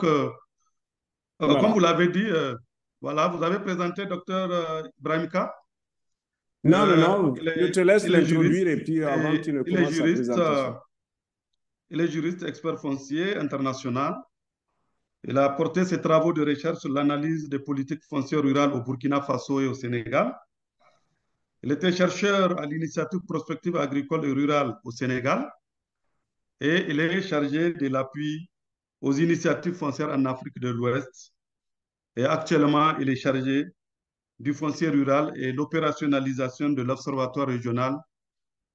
Donc, comme vous Voilà. l'avez dit, voilà, vous avez présenté Dr Ibrahimka. Non, non, non, Il je est, te laisse il est l'introduire juriste et puis avant que et tu ne il est commences sa juriste, présentation. il est juriste expert foncier international. Il a porté ses travaux de recherche sur l'analyse des politiques foncières rurales au Burkina Faso et au Sénégal. Il était chercheur à l'initiative prospective agricole et rurale au Sénégal et il est chargé de l'appui aux initiatives foncières en Afrique de l'Ouest. Et actuellement, il est chargé du foncier rural et l'opérationnalisation de l'Observatoire régional,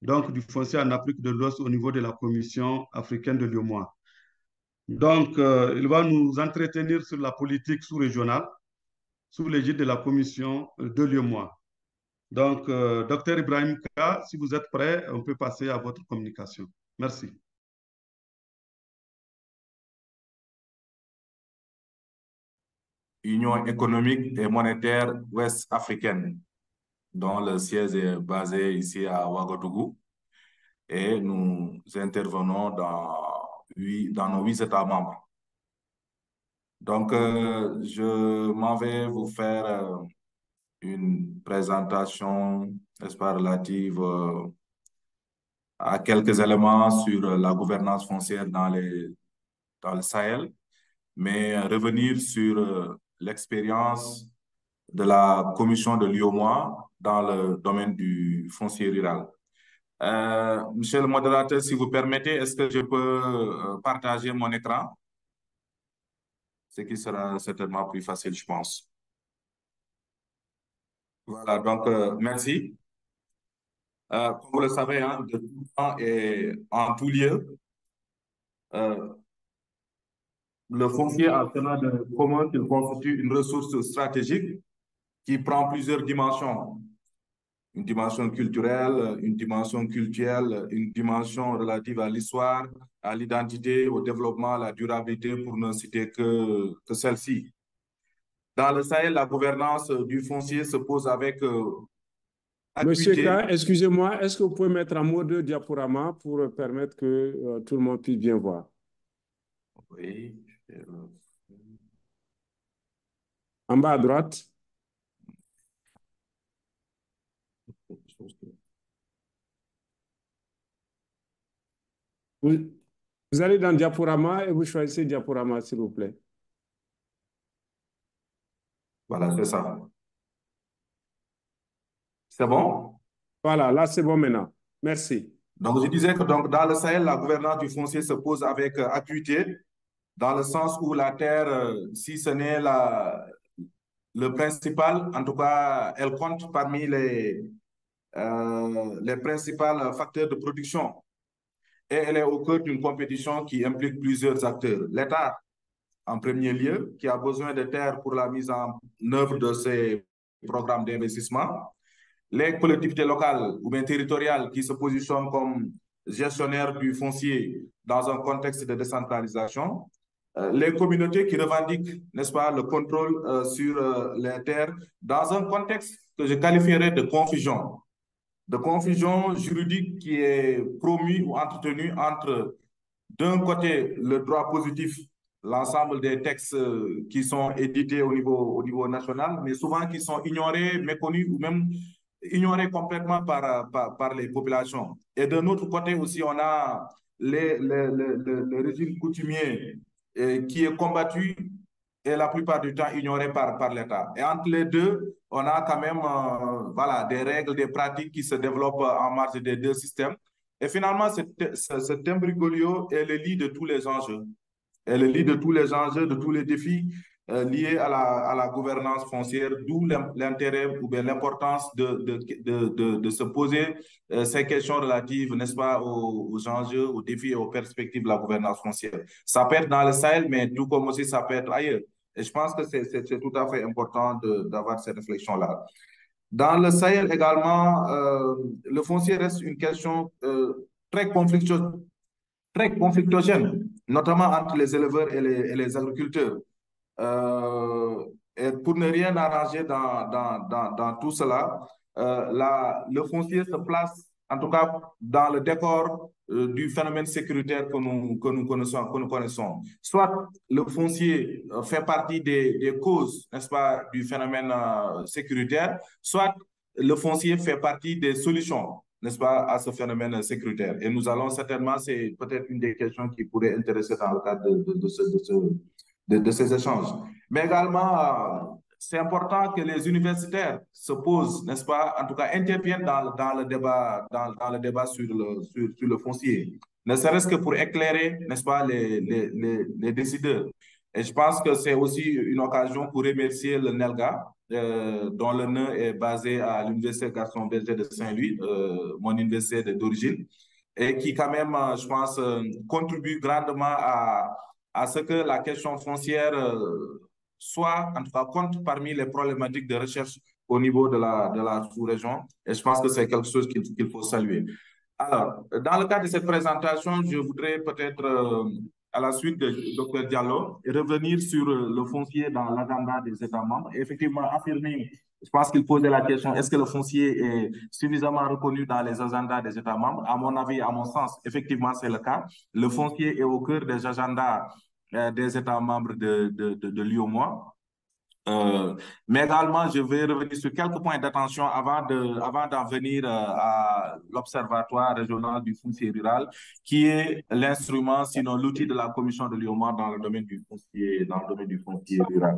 donc du foncier en Afrique de l'Ouest au niveau de la Commission africaine de l'UEMOA. Donc, il va nous entretenir sur la politique sous-régionale sous l'égide de la Commission de l'UEMOA. Donc, docteur Ibrahim Ka, si vous êtes prêt, on peut passer à votre communication. Merci. Union économique et monétaire ouest-africaine, dont le siège est basé ici à Ouagadougou. Et nous intervenons dans nos 8 États membres. Donc, je m'en vais vous faire une présentation, n'est-ce pas, relative à quelques éléments sur la gouvernance foncière dans le Sahel, mais revenir sur l'expérience de la commission de l'UEMOA dans le domaine du foncier rural. Monsieur le modérateur, si vous permettez, est-ce que je peux partager mon écran? Ce qui sera certainement plus facile, je pense. Voilà, donc merci. Comme vous le savez, hein, de tout temps et en tout lieu, euh, le foncier a cela de commun qu'il constitue une ressource stratégique qui prend plusieurs dimensions. Une dimension culturelle, une dimension culturelle, une dimension relative à l'histoire, à l'identité, au développement, à la durabilité, pour ne citer que celle-ci. Dans le Sahel, la gouvernance du foncier se pose avec Monsieur K, acuité. excusez-moi, est-ce que vous pouvez mettre en mode diaporama pour permettre que tout le monde puisse bien voir? Oui. En bas à droite. Vous, vous allez dans diaporama et vous choisissez diaporama, s'il vous plaît. Voilà, c'est ça. C'est bon? Voilà, là c'est bon maintenant. Merci. Donc, je disais que donc, dans le Sahel, la gouvernance du foncier se pose avec acuité, dans le sens où la terre, si ce n'est le principal, en tout cas, elle compte parmi les principaux facteurs de production. Et elle est au cœur d'une compétition qui implique plusieurs acteurs. L'État, en premier lieu, qui a besoin de terres pour la mise en œuvre de ses programmes d'investissement. Les collectivités locales ou bien territoriales qui se positionnent comme gestionnaires du foncier dans un contexte de décentralisation. Les communautés qui revendiquent, n'est-ce pas, le contrôle sur les terres dans un contexte que je qualifierais de confusion juridique qui est promue ou entretenue entre, d'un côté, le droit positif, l'ensemble des textes qui sont édités au niveau national, mais souvent qui sont ignorés, méconnus ou même ignorés complètement par les populations. Et d'un autre côté aussi, on a le régime coutumier qui est combattu et la plupart du temps ignoré par l'État. Et entre les deux, on a quand même voilà, des règles, des pratiques qui se développent en marge des deux systèmes. Et finalement, cet imbroglio est le lit de tous les enjeux. Est le lit de tous les enjeux, de tous les défis liés à la gouvernance foncière, d'où l'intérêt ou bien l'importance de se poser ces questions relatives, n'est-ce pas, aux enjeux, aux défis et aux perspectives de la gouvernance foncière. Ça peut être dans le Sahel, mais tout comme aussi ça peut être ailleurs. Et je pense que c'est tout à fait important d'avoir cette réflexion-là. Dans le Sahel également, le foncier reste une question très conflictogène, notamment entre les éleveurs et les agriculteurs. Et pour ne rien arranger dans tout cela, le foncier se place en tout cas dans le décor du phénomène sécuritaire que nous connaissons. Soit le foncier fait partie des causes, n'est-ce pas, du phénomène sécuritaire, soit le foncier fait partie des solutions, n'est-ce pas, à ce phénomène sécuritaire. Et nous allons certainement, c'est peut-être une des questions qui pourrait intéresser dans le cadre de ces échanges. Mais également, c'est important que les universitaires se posent, n'est-ce pas, en tout cas interviennent dans le débat sur le foncier, ne serait-ce que pour éclairer, n'est-ce pas, les décideurs. Et je pense que c'est aussi une occasion pour remercier le NELGA, dont le nœud est basé à l'Université Gaston Berger de Saint-Louis, mon université d'origine, et qui quand même, je pense, contribue grandement à ce que la question foncière soit, en tout cas, compte parmi les problématiques de recherche au niveau de la sous-région. Et je pense que c'est quelque chose qu'il faut saluer. Alors, dans le cadre de cette présentation, je voudrais peut-être, à la suite de Dr Diallo, revenir sur le foncier dans l'agenda des États membres. Et effectivement, affirmer, je pense qu'il posait la question, est-ce que le foncier est suffisamment reconnu dans les agendas des États membres? À mon avis, à mon sens, effectivement, c'est le cas. Le foncier est au cœur des agendas des États membres de l'UOMOA. Mais également, je vais revenir sur quelques points d'attention avant d'en venir à l'Observatoire régional du foncier rural, qui est l'instrument, sinon l'outil de la commission de l'UOMOA dans le domaine du foncier rural.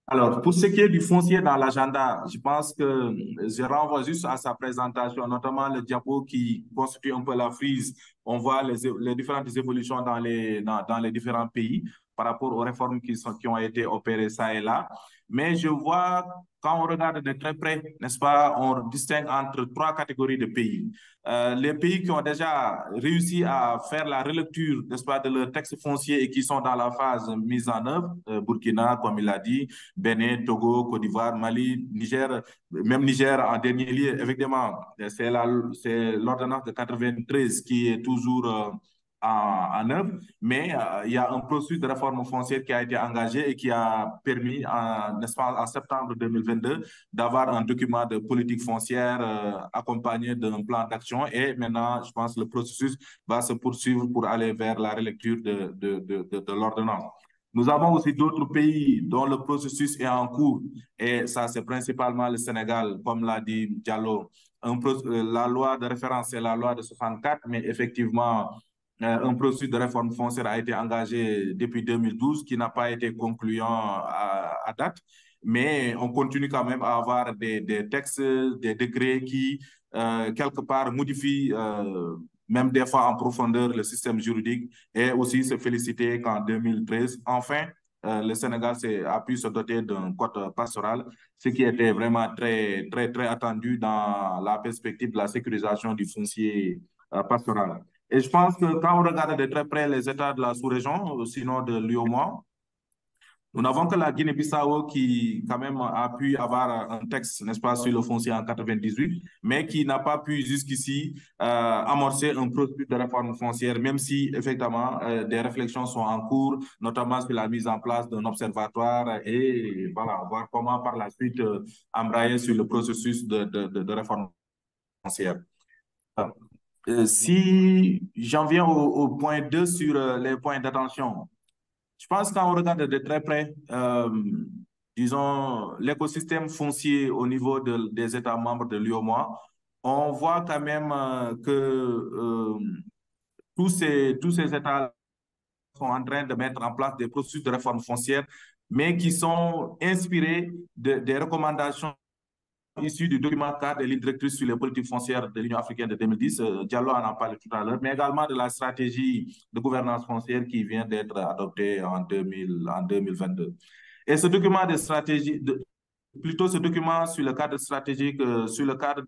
Alors, pour ce qui est du foncier dans l'agenda, je pense que je renvoie juste à sa présentation, notamment le diapo qui constitue un peu la frise. On voit les différentes évolutions dans les différents pays par rapport aux réformes qui ont été opérées ça et là. Mais je vois, quand on regarde de très près, n'est-ce pas, on distingue entre trois catégories de pays. Les pays qui ont déjà réussi à faire la relecture, n'est-ce pas, de leur texte foncier et qui sont dans la phase mise en œuvre, Burkina, comme il a dit, Bénin, Togo, Côte d'Ivoire, Mali, Niger, même Niger en dernier lieu, évidemment, c'est l'ordonnance de 93 qui est toujours en œuvre, mais il y a un processus de réforme foncière qui a été engagé et qui a permis, n'est-ce pas, en septembre 2022, d'avoir un document de politique foncière accompagné d'un plan d'action. Et maintenant, je pense que le processus va se poursuivre pour aller vers la relecture de l'ordonnance. Nous avons aussi d'autres pays dont le processus est en cours, et ça, c'est principalement le Sénégal, comme l'a dit Diallo. La loi de référence, c'est la loi de 64, mais effectivement, un processus de réforme foncière a été engagé depuis 2012 qui n'a pas été concluant à date, mais on continue quand même à avoir des textes, des décrets qui, quelque part, modifient même des fois en profondeur le système juridique, et aussi se féliciter qu'en 2013, enfin, le Sénégal a pu se doter d'un code pastoral, ce qui était vraiment très, très, très attendu dans la perspective de la sécurisation du foncier pastoral. Et je pense que quand on regarde de très près les États de la sous-région, sinon de l'UOMOA, nous n'avons que la Guinée-Bissau qui, quand même, a pu avoir un texte, n'est-ce pas, sur le foncier en 98, mais qui n'a pas pu jusqu'ici amorcer un processus de réforme foncière, même si, effectivement, des réflexions sont en cours, notamment sur la mise en place d'un observatoire et voilà, voir comment par la suite embrayer sur le processus de réforme foncière. Si j'en viens au point 2 sur les points d'attention, je pense que quand on regarde de très près, disons, l'écosystème foncier au niveau des États membres de l'UOMOA, on voit quand même que tous ces États sont en train de mettre en place des processus de réforme foncière, mais qui sont inspirés des recommandations issu du document cadre et ligne directrice sur les politiques foncières de l'Union africaine de 2010. Diallo en a parlé tout à l'heure, mais également de la stratégie de gouvernance foncière qui vient d'être adoptée en 2022. Et ce document de stratégie, plutôt ce document sur le cadre stratégique, sur le cadre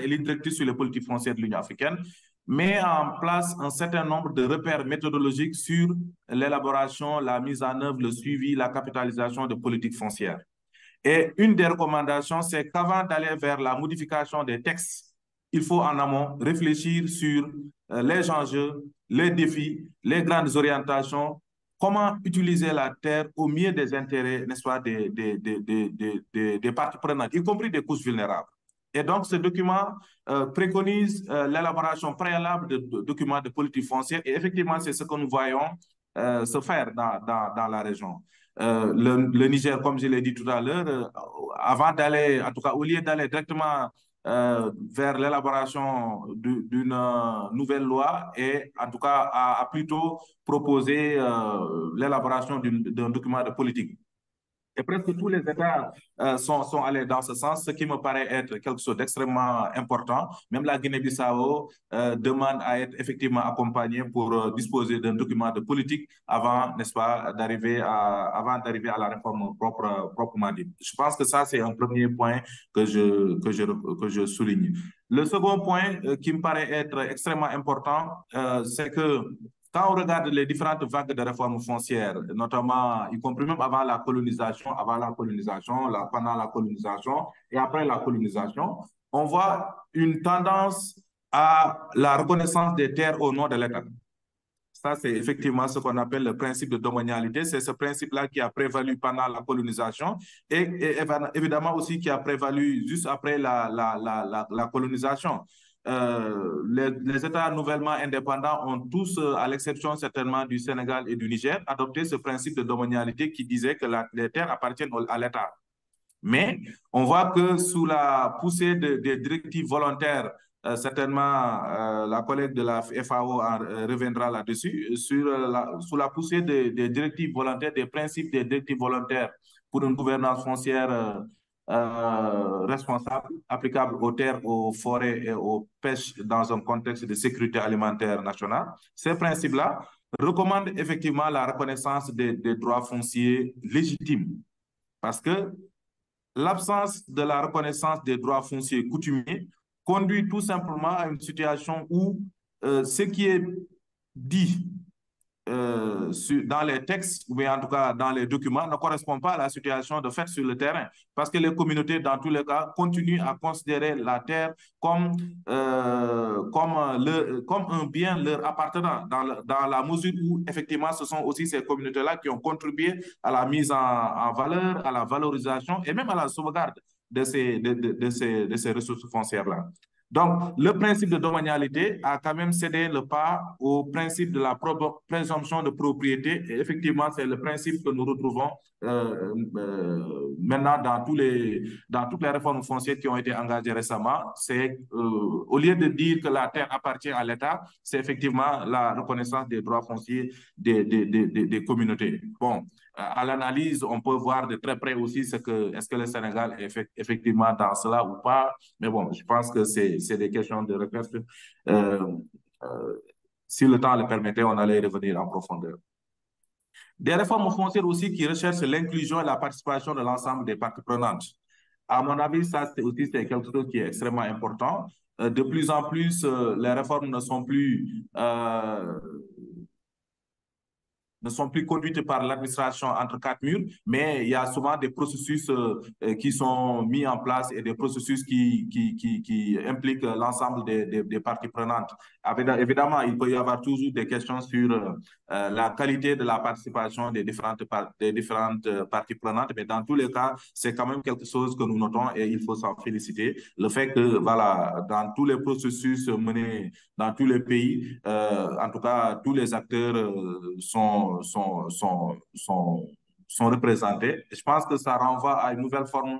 et ligne directrice sur les politiques foncières de l'Union africaine, met en place un certain nombre de repères méthodologiques sur l'élaboration, la mise en œuvre, le suivi, la capitalisation de politiques foncières. Et une des recommandations, c'est qu'avant d'aller vers la modification des textes, il faut en amont réfléchir sur les enjeux, les défis, les grandes orientations, comment utiliser la terre au mieux des intérêts, n'est-ce pas, des parties prenantes, y compris des couches vulnérables. Et donc, ce document préconise l'élaboration préalable de documents de politique foncière. Et effectivement, c'est ce que nous voyons se faire dans la région. Le Niger, comme je l'ai dit tout à l'heure, avant d'aller, en tout cas, au lieu d'aller directement vers l'élaboration d'une nouvelle loi, et en tout cas, a plutôt proposé l'élaboration d'un document de politique. Et presque tous les États sont allés dans ce sens, ce qui me paraît être quelque chose d'extrêmement important. Même la Guinée-Bissau demande à être effectivement accompagnée pour disposer d'un document de politique avant, n'est-ce pas, d'arriver à la réforme proprement dite. Je pense que ça, c'est un premier point que je souligne. Le second point qui me paraît être extrêmement important, c'est que quand on regarde les différentes vagues de réformes foncières, notamment, y compris même avant la colonisation, pendant la colonisation et après la colonisation, on voit une tendance à la reconnaissance des terres au nom de l'État. Ça, c'est effectivement ce qu'on appelle le principe de domanialité. C'est ce principe-là qui a prévalu pendant la colonisation et évidemment aussi qui a prévalu juste après la colonisation. Les États nouvellement indépendants ont tous, à l'exception certainement du Sénégal et du Niger, adopté ce principe de domanialité qui disait que les terres appartiennent à l'État. Mais on voit que sous la poussée des directives volontaires, certainement la collègue de la FAO reviendra là-dessus, sous la poussée des directives volontaires, des principes des directives volontaires pour une gouvernance foncière responsable, applicable aux terres, aux forêts et aux pêches dans un contexte de sécurité alimentaire nationale. Ces principes-là recommandent effectivement la reconnaissance des droits fonciers légitimes. Parce que l'absence de la reconnaissance des droits fonciers coutumiers conduit tout simplement à une situation où ce qui est dit dans les textes, ou bien en tout cas dans les documents, ne correspond pas à la situation de fait sur le terrain. Parce que les communautés, dans tous les cas, continuent à considérer la terre comme un bien leur appartenant, dans la mesure où, effectivement, ce sont aussi ces communautés-là qui ont contribué à la mise en valeur, à la valorisation et même à la sauvegarde de ces ressources foncières-là. Donc, le principe de domanialité a quand même cédé le pas au principe de la présomption de propriété. Et effectivement, c'est le principe que nous retrouvons maintenant dans toutes les réformes foncières qui ont été engagées récemment. C'est au lieu de dire que la terre appartient à l'État, c'est effectivement la reconnaissance des droits fonciers des communautés. Bon, à l'analyse, on peut voir de très près aussi est-ce que le Sénégal est effectivement dans cela ou pas. Mais bon, je pense que c'est des questions de recherche. Si le temps le permettait, on allait revenir en profondeur. Des réformes foncières aussi qui recherchent l'inclusion et la participation de l'ensemble des parties prenantes. À mon avis, ça aussi c'est quelque chose qui est extrêmement important. De plus en plus, les réformes ne sont plus conduites par l'administration entre quatre murs, mais il y a souvent des processus qui sont mis en place et des processus qui impliquent l'ensemble des parties prenantes. Évidemment, il peut y avoir toujours des questions sur la qualité de la participation des différentes parties prenantes, mais dans tous les cas, c'est quand même quelque chose que nous notons et il faut s'en féliciter. Le fait que, voilà, dans tous les processus menés dans tous les pays, en tout cas, tous les acteurs sont représentés. Et je pense que ça renvoie à une nouvelle forme,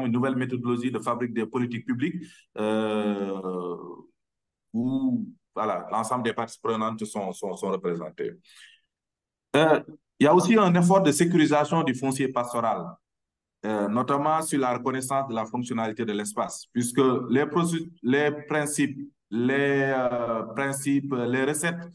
une nouvelle méthodologie de fabrique des politiques publiques où voilà, l'ensemble des parties prenantes sont représentées. Il y a aussi un effort de sécurisation du foncier pastoral, notamment sur la reconnaissance de la fonctionnalité de l'espace, puisque les principes, les recettes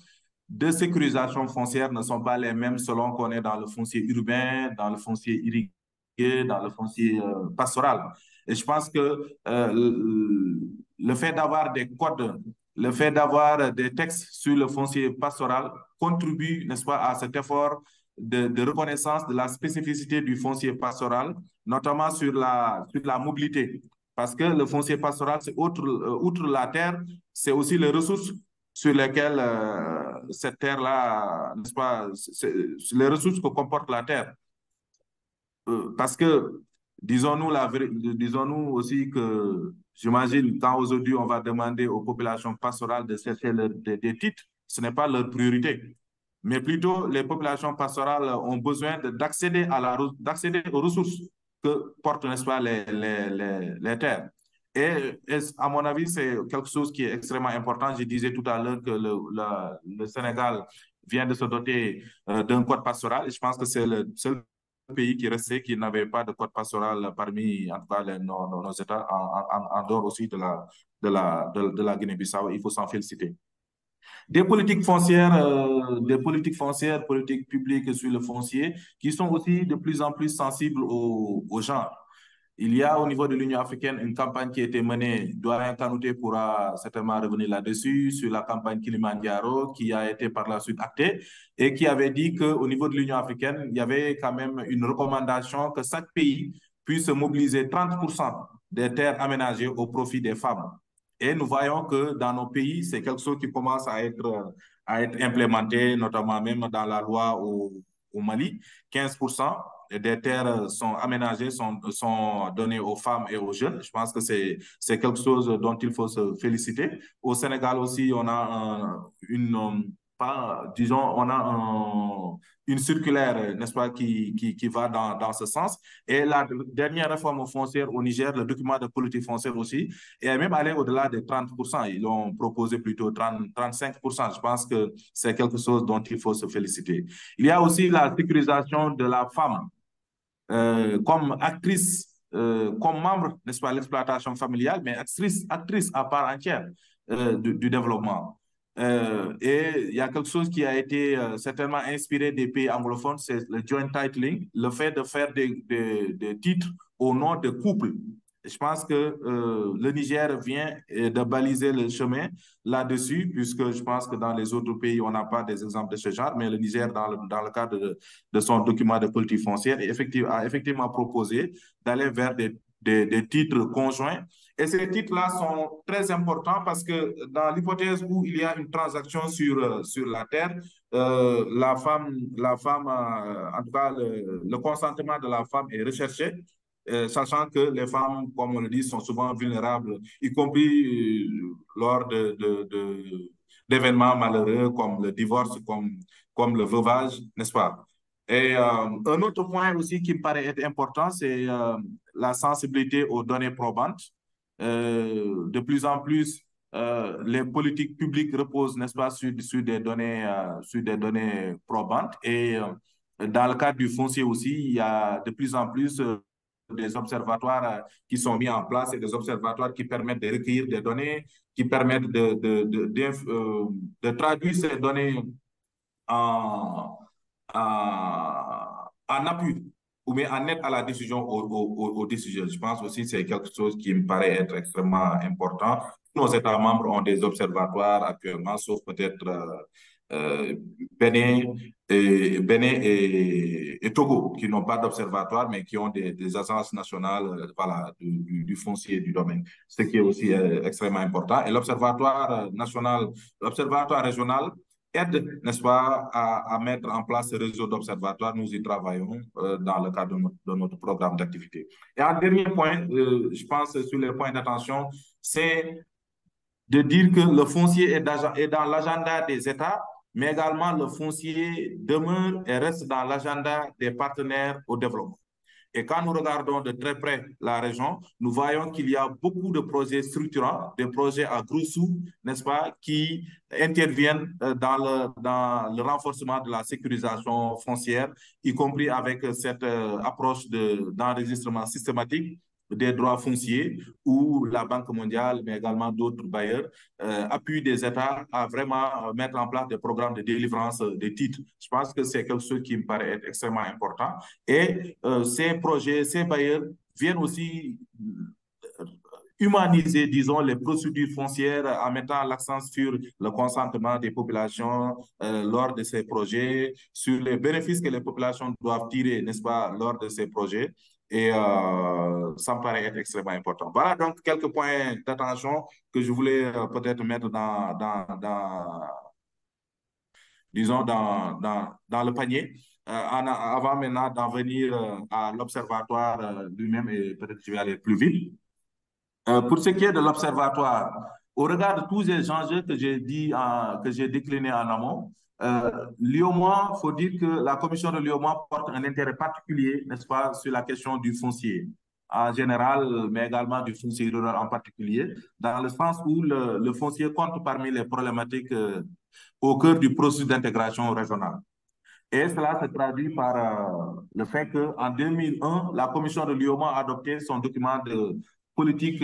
de sécurisation foncière ne sont pas les mêmes selon qu'on est dans le foncier urbain, dans le foncier irrigué, dans le foncier pastoral. Et je pense que le fait d'avoir des codes, le fait d'avoir des textes sur le foncier pastoral contribue, n'est-ce pas, à cet effort de reconnaissance de la spécificité du foncier pastoral, notamment sur la mobilité. Parce que le foncier pastoral, c'est outre la terre, c'est aussi les ressources sur lesquelles cette terre-là, n'est-ce pas, les ressources que comporte la terre. Parce que disons-nous aussi que j'imagine quand aujourd'hui on va demander aux populations pastorales de chercher des titres, ce n'est pas leur priorité. Mais plutôt, les populations pastorales ont besoin d'accéder aux ressources que portent, n'est-ce pas, les terres. Et à mon avis, c'est quelque chose qui est extrêmement important. Je disais tout à l'heure que le Sénégal vient de se doter d'un code pastoral. Et je pense que c'est le seul pays qui restait qui n'avait pas de code pastoral parmi, en tout cas, nos États, en dehors aussi de la Guinée-Bissau. Il faut s'en féliciter. Des politiques foncières, politiques publiques sur le foncier, qui sont aussi de plus en plus sensibles au genre. Il y a au niveau de l'Union africaine une campagne qui a été menée, Doyen Kanouté pourra certainement revenir là-dessus, sur la campagne Kilimanjaro, qui a été par la suite actée, et qui avait dit qu'au niveau de l'Union africaine, il y avait quand même une recommandation que chaque pays puisse mobiliser 30% des terres aménagées au profit des femmes. Et nous voyons que dans nos pays, c'est quelque chose qui commence à être implémenté, notamment même dans la loi au Mali. 15% des terres sont aménagées, sont données aux femmes et aux jeunes. Je pense que c'est quelque chose dont il faut se féliciter. Au Sénégal aussi, on a une circulaire, n'est-ce pas, qui va dans ce sens. Et la dernière réforme foncière au Niger, le document de politique foncière aussi, est même allé au-delà des 30%. Ils ont proposé plutôt 35%. Je pense que c'est quelque chose dont il faut se féliciter. Il y a aussi la sécurisation de la femme comme actrice, comme membre, n'est-ce pas, de l'exploitation familiale, mais actrice à part entière du développement. Et il y a quelque chose qui a été certainement inspiré des pays anglophones, c'est le joint titling, le fait de faire des titres au nom de couples. Je pense que le Niger vient de baliser le chemin là-dessus, puisque je pense que dans les autres pays, on n'a pas des exemples de ce genre, mais le Niger, dans le cadre de son document de politique foncière, a effectivement proposé d'aller vers des titres conjoints. Et ces titres-là sont très importants parce que dans l'hypothèse où il y a une transaction sur la terre, la femme en tout cas, le consentement de la femme est recherché. Sachant que les femmes, comme on le dit, sont souvent vulnérables, y compris lors d'événements malheureux comme le divorce, comme le veuvage, n'est-ce pas? Et un autre point aussi qui me paraît être important, c'est la sensibilité aux données probantes. De plus en plus, les politiques publiques reposent, n'est-ce pas, sur des données probantes. Et dans le cadre du foncier aussi, il y a de plus en plus des observatoires qui sont mis en place et des observatoires qui permettent de recueillir des données, qui permettent de traduire ces données en appui ou bien en aide à la décision aux décisions. Je pense aussi que c'est quelque chose qui me paraît être extrêmement important. Nos États membres ont des observatoires actuellement, sauf peut-être Bénin et Togo, qui n'ont pas d'observatoire, mais qui ont des agences nationales voilà, du foncier et du domaine, ce qui est aussi extrêmement important. Et l'observatoire national, l'observatoire régional aide, n'est-ce pas, à mettre en place ce réseau d'observatoires. Nous y travaillons dans le cadre de notre programme d'activité. Et un dernier point, je pense, sur les points d'attention, c'est de dire que le foncier est dans l'agenda des États, mais également le foncier demeure et reste dans l'agenda des partenaires au développement. Et quand nous regardons de très près la région, nous voyons qu'il y a beaucoup de projets structurants, des projets à gros sous, n'est-ce pas, qui interviennent dans le renforcement de la sécurisation foncière, y compris avec cette approche d'enregistrement systématique des droits fonciers, où la Banque mondiale, mais également d'autres bailleurs, appuient des États à vraiment mettre en place des programmes de délivrance des titres. Je pense que c'est quelque chose qui me paraît être extrêmement important. Et ces projets, ces bailleurs viennent aussi humaniser, disons, les procédures foncières en mettant l'accent sur le consentement des populations lors de ces projets, sur les bénéfices que les populations doivent tirer, n'est-ce pas, lors de ces projets. Et ça me paraît être extrêmement important. Voilà donc quelques points d'attention que je voulais peut-être mettre disons, dans le panier. avant maintenant d'en venir à l'observatoire lui-même, et peut-être que je vais aller plus vite. Pour ce qui est de l'observatoire, au regard de tous les enjeux que j'ai dit, que j'ai déclinés en amont, l'UOMOA, il faut dire que la commission de l'UOMOA porte un intérêt particulier, n'est-ce pas, sur la question du foncier en général, mais également du foncier rural en particulier, dans le sens où le foncier compte parmi les problématiques au cœur du processus d'intégration régionale. Et cela se traduit par le fait qu'en 2001, la commission de l'UOMOA a adopté son document de politique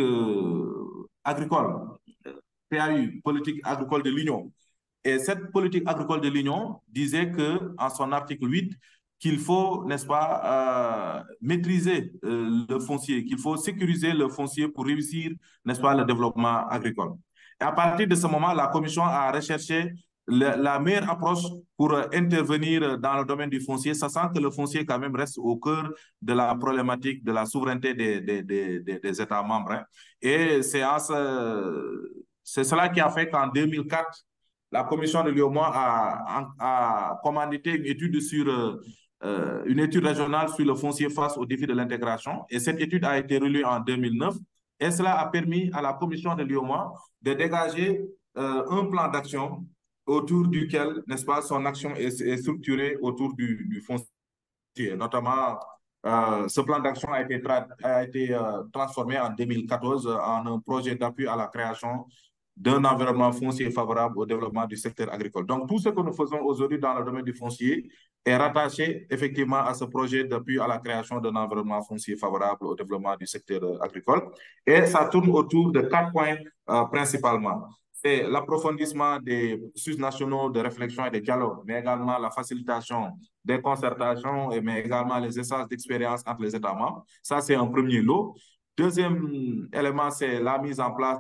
agricole, PAU, politique agricole de l'Union. Et cette politique agricole de l'Union disait qu'en son article 8, qu'il faut, n'est-ce pas, maîtriser le foncier, qu'il faut sécuriser le foncier pour réussir, n'est-ce pas, le développement agricole. Et à partir de ce moment, la Commission a recherché la meilleure approche pour intervenir dans le domaine du foncier, sachant que le foncier quand même reste au cœur de la problématique de la souveraineté des États membres. Hein. Et c'est cela qui a fait qu'en 2004, la commission de l'UOMOA a commandité une étude régionale sur le foncier face aux défis de l'intégration. Et cette étude a été relue en 2009. Et cela a permis à la commission de l'UOMOA de dégager un plan d'action autour duquel, n'est-ce pas, son action est structurée autour du foncier. Notamment, ce plan d'action a été transformé en 2014 en un projet d'appui à la création d'un environnement foncier favorable au développement du secteur agricole. Donc, tout ce que nous faisons aujourd'hui dans le domaine du foncier est rattaché effectivement à ce projet d'appui à la création d'un environnement foncier favorable au développement du secteur agricole. Et ça tourne autour de 4 points principalement. C'est l'approfondissement des processus nationaux de réflexion et de dialogue, mais également la facilitation des concertations, mais également les échanges d'expérience entre les États membres. Ça, c'est un premier lot. Deuxième élément, c'est la mise en place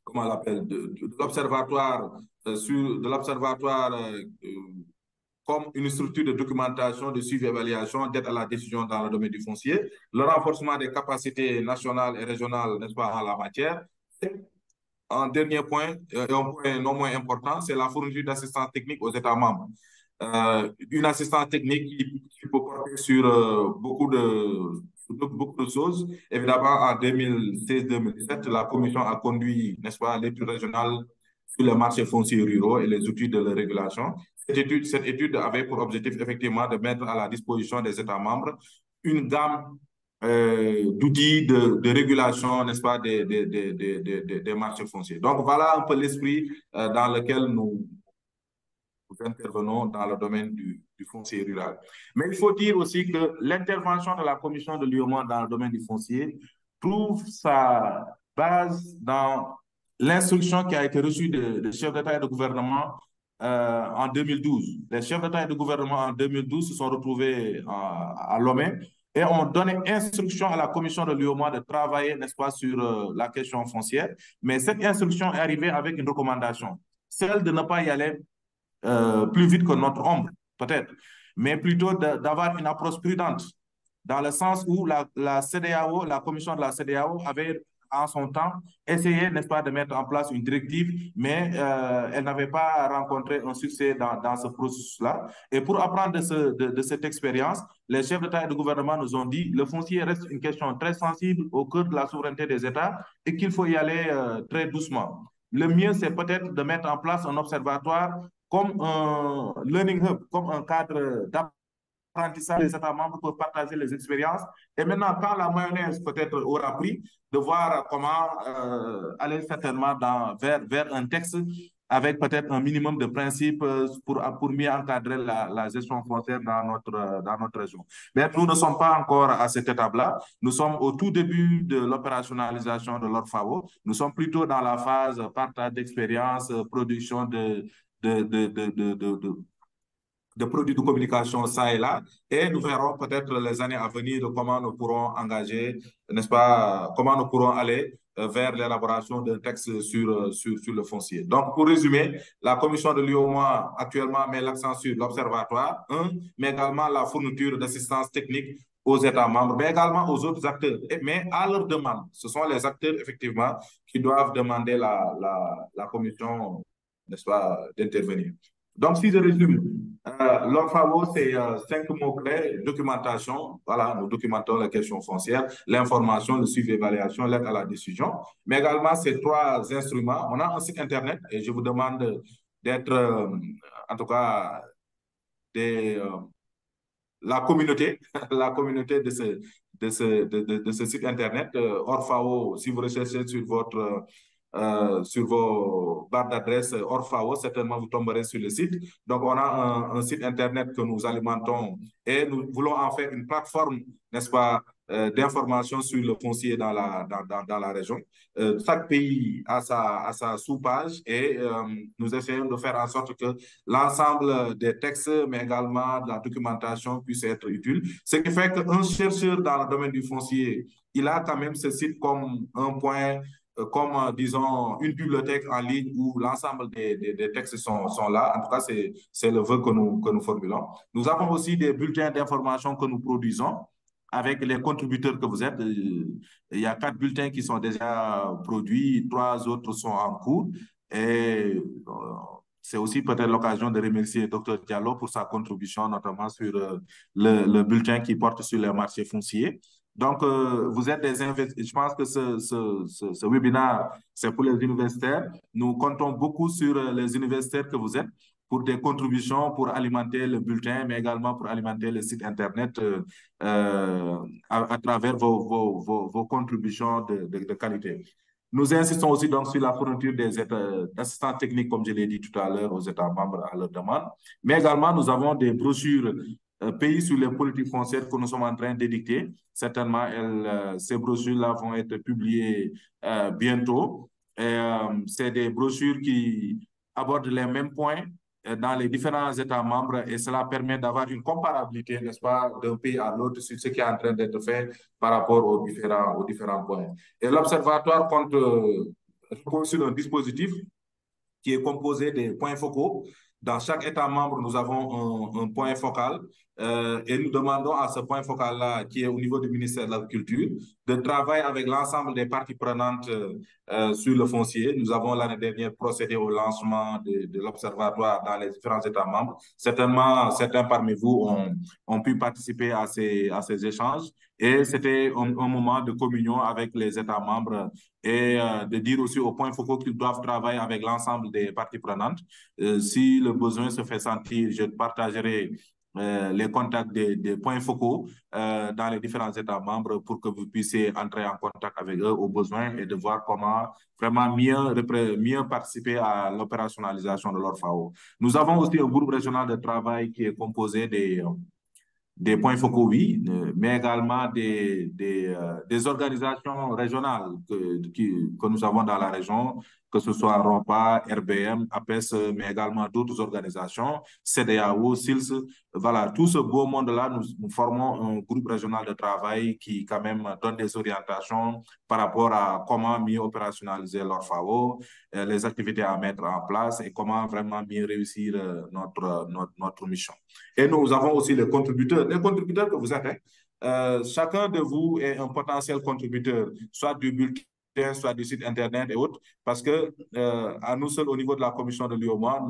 comment on l'appelle, de l'observatoire comme une structure de documentation, de suivi et évaluation, d'aide à la décision dans le domaine du foncier, le renforcement des capacités nationales et régionales, n'est-ce pas, en la matière. Et un dernier point, et un point non moins important, c'est la fourniture d'assistance technique aux États membres. Une assistance technique qui peut porter sur beaucoup de choses. Évidemment, en 2016-2017, la Commission a conduit, n'est-ce pas, l'étude régionale sur les marchés fonciers ruraux et les outils de leur régulation. Cette étude avait pour objectif, effectivement, de mettre à la disposition des États membres une gamme d'outils de régulation, n'est-ce pas, des marchés fonciers. Donc, voilà un peu l'esprit dans lequel nous intervenons dans le domaine du foncier rural. Mais il faut dire aussi que l'intervention de la commission de l'UOMOA dans le domaine du foncier trouve sa base dans l'instruction qui a été reçue des chefs d'État et de gouvernement en 2012. Les chefs d'État et de gouvernement en 2012 se sont retrouvés à Lomé et ont donné instruction à la commission de l'UOMOA de travailler, n'est-ce pas, sur la question foncière. Mais cette instruction est arrivée avec une recommandation, celle de ne pas y aller plus vite que notre ombre, peut-être, mais plutôt d'avoir une approche prudente, dans le sens où la CEDEAO, la commission de la CEDEAO avait en son temps essayé, n'est-ce pas, de mettre en place une directive, mais elle n'avait pas rencontré un succès dans ce processus-là. Et pour apprendre de cette expérience, les chefs d'État et de gouvernement nous ont dit que le foncier reste une question très sensible au cœur de la souveraineté des États et qu'il faut y aller très doucement. Le mieux, c'est peut-être de mettre en place un observatoire comme un learning hub, comme un cadre d'apprentissage. Les États membres peuvent partager les expériences. Et maintenant, quand la mayonnaise peut-être aura pris, de voir comment aller certainement vers un texte avec peut-être un minimum de principes pour mieux encadrer la gestion foncière dans notre région. Mais nous ne sommes pas encore à cette étape-là. Nous sommes au tout début de l'opérationnalisation de l'ORFAO. Nous sommes plutôt dans la phase partage d'expérience, production de produits de communication ça et là, et nous verrons peut-être les années à venir comment nous pourrons engager, n'est-ce pas, comment nous pourrons aller vers l'élaboration d'un texte sur le foncier. Donc, pour résumer, la commission de l'UOMOA actuellement met l'accent sur l'observatoire, mais également la fourniture d'assistance technique aux États membres, mais également aux autres acteurs, mais à leur demande. Ce sont les acteurs, effectivement, qui doivent demander la commission, n'est-ce pas, d'intervenir. Donc, si je résume, l'ORFAO, c'est 5 mots-clés: documentation, voilà, nous documentons les questions foncières, l'information, le suivi, l'évaluation, l'aide à la décision, mais également ces 3 instruments. On a un site Internet et je vous demande d'être, en tout cas, la communauté, la communauté de ce site Internet. ORFAO, si vous recherchez sur vos barres d'adresse ORFAO, certainement vous tomberez sur le site. Donc, on a un site Internet que nous alimentons et nous voulons en faire une plateforme, n'est-ce pas, d'information sur le foncier dans la région. Chaque pays a sa sous-page et nous essayons de faire en sorte que l'ensemble des textes, mais également de la documentation puisse être utile. Ce qui fait qu'un chercheur dans le domaine du foncier, il a quand même ce site comme un point, comme, disons, une bibliothèque en ligne où l'ensemble des textes sont là. En tout cas, c'est le vœu que nous formulons. Nous avons aussi des bulletins d'information que nous produisons avec les contributeurs que vous êtes. Il y a 4 bulletins qui sont déjà produits, 3 autres sont en cours. Et c'est aussi peut-être l'occasion de remercier Dr Diallo pour sa contribution, notamment sur le bulletin qui porte sur les marchés fonciers. Donc, vous êtes des investisseurs. Je pense que ce webinaire, c'est pour les universitaires. Nous comptons beaucoup sur les universitaires que vous êtes pour des contributions pour alimenter le bulletin, mais également pour alimenter le site Internet à travers vos contributions de qualité. Nous insistons aussi donc sur la fourniture d'assistants techniques, comme je l'ai dit tout à l'heure, aux États membres à leur demande. Mais également, nous avons des brochures pays sur les politiques foncières que nous sommes en train d'édicter. Certainement, ces brochures-là vont être publiées bientôt. C'est des brochures qui abordent les mêmes points dans les différents États membres et cela permet d'avoir une comparabilité, n'est-ce pas, d'un pays à l'autre sur ce qui est en train d'être fait par rapport aux différents points. Et l'Observatoire compte sur un dispositif qui est composé des points focaux. Dans chaque État membre, nous avons un point focal et nous demandons à ce point focal-là, qui est au niveau du ministère de l'Agriculture, de travailler avec l'ensemble des parties prenantes sur le foncier. Nous avons l'année dernière procédé au lancement de l'Observatoire dans les différents États membres. Certainement, certains parmi vous ont pu participer à ces échanges et c'était un moment de communion avec les États membres et de dire aussi aux points focaux qu'ils doivent travailler avec l'ensemble des parties prenantes. Si le besoin se fait sentir, je partagerai les contacts des points focaux dans les différents États membres pour que vous puissiez entrer en contact avec eux au besoin et de voir comment vraiment mieux participer à l'opérationnalisation de l'ORFAO. Nous avons aussi un groupe régional de travail qui est composé des points focaux, oui, mais également des organisations régionales que nous avons dans la région, que ce soit ROPA, RBM, APES, mais également d'autres organisations, CEDEAO, SILS. Voilà, tout ce beau monde-là, nous formons un groupe régional de travail qui quand même donne des orientations par rapport à comment mieux opérationnaliser l'ORFAO, les activités à mettre en place et comment vraiment mieux réussir notre mission. Et nous avons aussi les contributeurs que vous êtes. Chacun de vous est un potentiel contributeur, soit du bulletin, soit du site Internet et autres, parce que à nous seuls, au niveau de la commission de l'UOMA,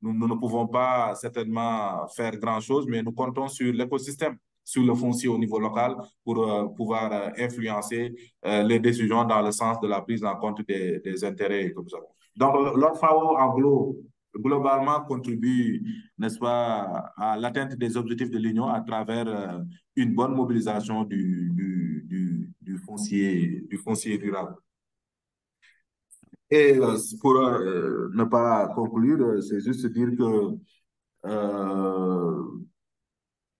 nous ne pouvons pas certainement faire grand-chose, mais nous comptons sur l'écosystème, sur le foncier au niveau local pour pouvoir influencer les décisions dans le sens de la prise en compte des intérêts que nous avons. Donc, l'ORFAO globalement contribue, n'est-ce pas, à l'atteinte des objectifs de l'Union à travers une bonne mobilisation du foncier rural. Et pour ne pas conclure, c'est juste dire que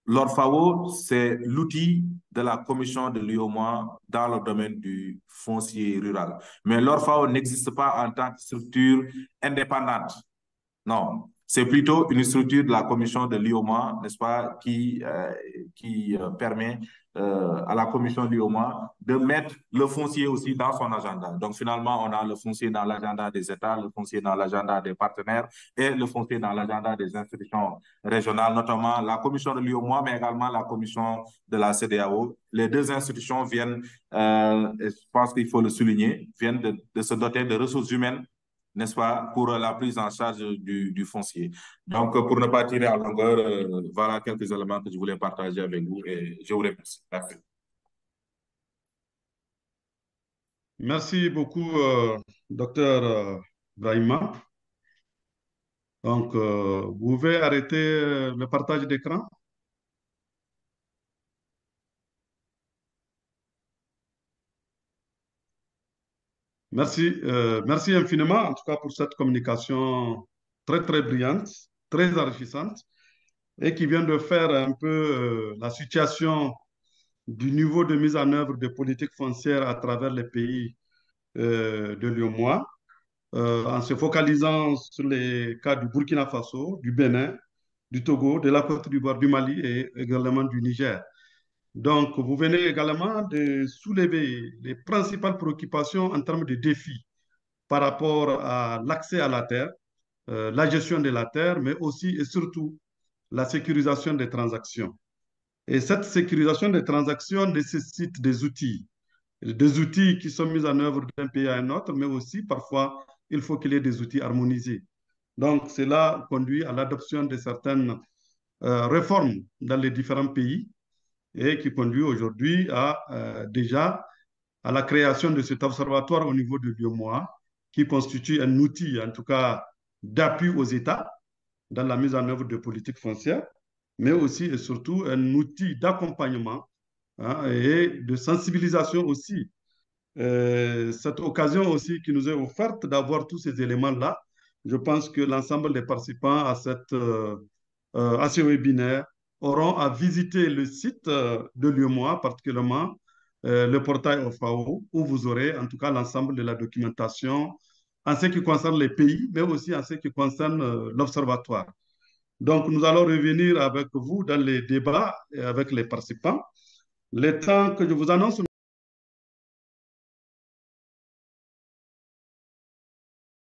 l'ORFAO, c'est l'outil de la commission de l'UOMA dans le domaine du foncier rural. Mais l'ORFAO n'existe pas en tant que structure indépendante. Non, c'est plutôt une structure de la commission de l'UOMA, n'est-ce pas, qui permet à la commission de l'UOMA de mettre le foncier aussi dans son agenda. Donc finalement, on a le foncier dans l'agenda des États, le foncier dans l'agenda des partenaires et le foncier dans l'agenda des institutions régionales, notamment la commission de l'UOMA, mais également la commission de la CEDEAO. Les 2 institutions viennent, et je pense qu'il faut le souligner, viennent de se doter de ressources humaines n'est-ce pas, pour la prise en charge du foncier. Donc, pour ne pas tirer en longueur, voilà quelques éléments que je voulais partager avec vous et je vous remercie. Merci. Merci beaucoup, docteur Brahima. Donc, vous pouvez arrêter le partage d'écran. Merci, merci infiniment, en tout cas, pour cette communication très, très brillante, très enrichissante, et qui vient de faire un peu la situation du niveau de mise en œuvre des politiques foncières à travers les pays de l'UEMOA, en se focalisant sur les cas du Burkina Faso, du Bénin, du Togo, de la Côte d'Ivoire, du Mali et également du Niger. Donc, vous venez également de soulever les principales préoccupations en termes de défis par rapport à l'accès à la terre, la gestion de la terre, mais aussi et surtout la sécurisation des transactions. Et cette sécurisation des transactions nécessite des outils qui sont mis en œuvre d'un pays à un autre, mais aussi parfois, il faut qu'il y ait des outils harmonisés. Donc, cela conduit à l'adoption de certaines réformes dans les différents pays et qui conduit aujourd'hui à déjà à la création de cet observatoire au niveau de l'UEMOA, qui constitue un outil, en tout cas, d'appui aux États dans la mise en œuvre de politiques foncières, mais aussi et surtout un outil d'accompagnement et de sensibilisation aussi. Cette occasion aussi qui nous est offerte d'avoir tous ces éléments-là, je pense que l'ensemble des participants à ce webinaire auront à visiter le site de l'UEMOA, particulièrement le portail OFAO, où vous aurez en tout cas l'ensemble de la documentation en ce qui concerne les pays, mais aussi en ce qui concerne l'observatoire. Donc, nous allons revenir avec vous dans les débats et avec les participants. Les temps que je vous annonce